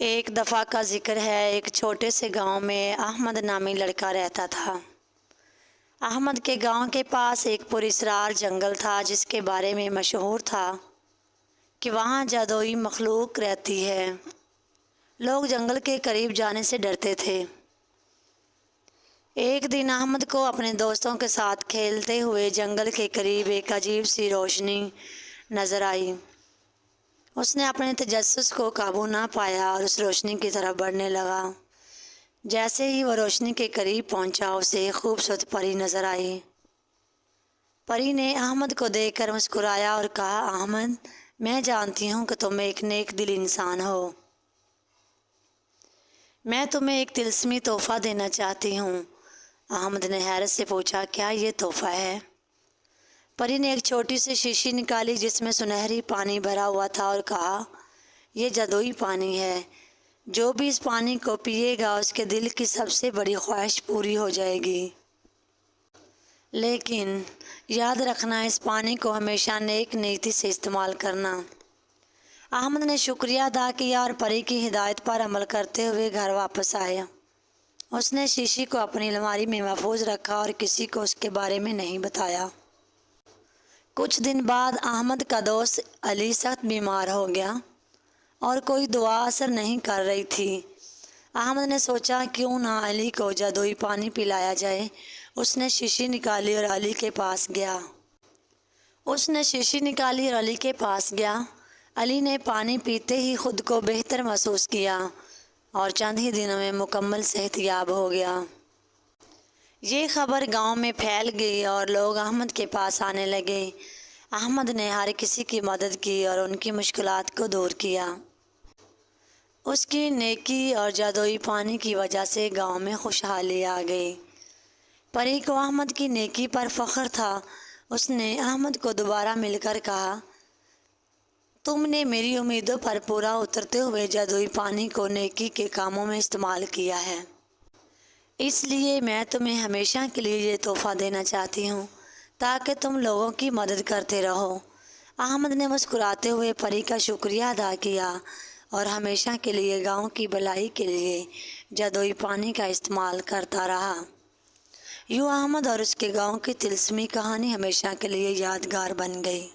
ایک دفعہ کا ذکر ہے، ایک چھوٹے سے گاؤں میں احمد نامی لڑکا رہتا تھا۔ احمد کے گاؤں کے پاس ایک پراسرار جنگل تھا جس کے بارے میں مشہور تھا کہ وہاں جادوئی مخلوق رہتی ہے۔ لوگ جنگل کے قریب جانے سے ڈرتے تھے۔ ایک دن احمد کو اپنے دوستوں کے ساتھ کھیلتے ہوئے جنگل کے قریب ایک عجیب سی روشنی نظر آئی۔ اس نے اپنے تجسس کو قابو نہ پایا اور اس روشنی کی طرف بڑھنے لگا۔ جیسے ہی وہ روشنی کے قریب پہنچا، اسے ایک خوبصورت پری نظر آئی۔ پری نے احمد کو دیکھ کر مسکرایا اور کہا، احمد، میں جانتی ہوں کہ تم ایک نیک دل انسان ہو۔ میں تمہیں ایک طلسمی تحفہ دینا چاہتی ہوں۔ احمد نے حیرت سے پوچھا، کیا یہ تحفہ ہے؟ پری نے ایک چھوٹی سی شیشی نکالی جس میں سنہری پانی بھرا ہوا تھا اور کہا، یہ جادوئی پانی ہے۔ جو بھی اس پانی کو پیے گا اس کے دل کی سب سے بڑی خواہش پوری ہو جائے گی۔ لیکن یاد رکھنا، اس پانی کو ہمیشہ نیک نیتی سے استعمال کرنا۔ احمد نے شکریہ ادا کیا اور پری کی ہدایت پر عمل کرتے ہوئے گھر واپس آیا۔ اس نے شیشی کو اپنی الماری میں محفوظ رکھا اور کسی کو اس کے بارے میں نہیں بتایا۔ کچھ دن بعد احمد کا دوست علی سخت بیمار ہو گیا اور کوئی دوا اثر نہیں کر رہی تھی۔ احمد نے سوچا، کیوں نہ علی کو جادوئی پانی پلایا جائے۔ اس نے شیشی نکالی اور علی کے پاس گیا۔ علی نے پانی پیتے ہی خود کو بہتر محسوس کیا اور چند ہی دنوں میں مکمل صحت یاب ہو گیا۔ یہ خبر گاؤں میں پھیل گئی اور لوگ احمد کے پاس آنے لگے۔ احمد نے ہر کسی کی مدد کی اور ان کی مشکلات کو دور کیا۔ اس کی نیکی اور جادوئی پانی کی وجہ سے گاؤں میں خوشحالی آ گئی۔ پری کو احمد کی نیکی پر فخر تھا۔ اس نے احمد کو دوبارہ مل کر کہا، تم نے میری امیدوں پر پورا اترتے ہوئے جادوئی پانی کو نیکی کے کاموں میں استعمال کیا ہے۔ اس لیے میں تمہیں ہمیشہ کے لیے یہ تحفہ دینا چاہتی ہوں تاکہ تم لوگوں کی مدد کرتے رہو۔ احمد نے مسکراتے ہوئے پری کا شکریہ ادا کیا اور ہمیشہ کے لیے گاؤں کی بھلائی کے لیے جادوئی پانی کا استعمال کرتا رہا۔ یوں احمد اور اس کے گاؤں کی طلسمی کہانی ہمیشہ کے لیے یادگار بن گئی۔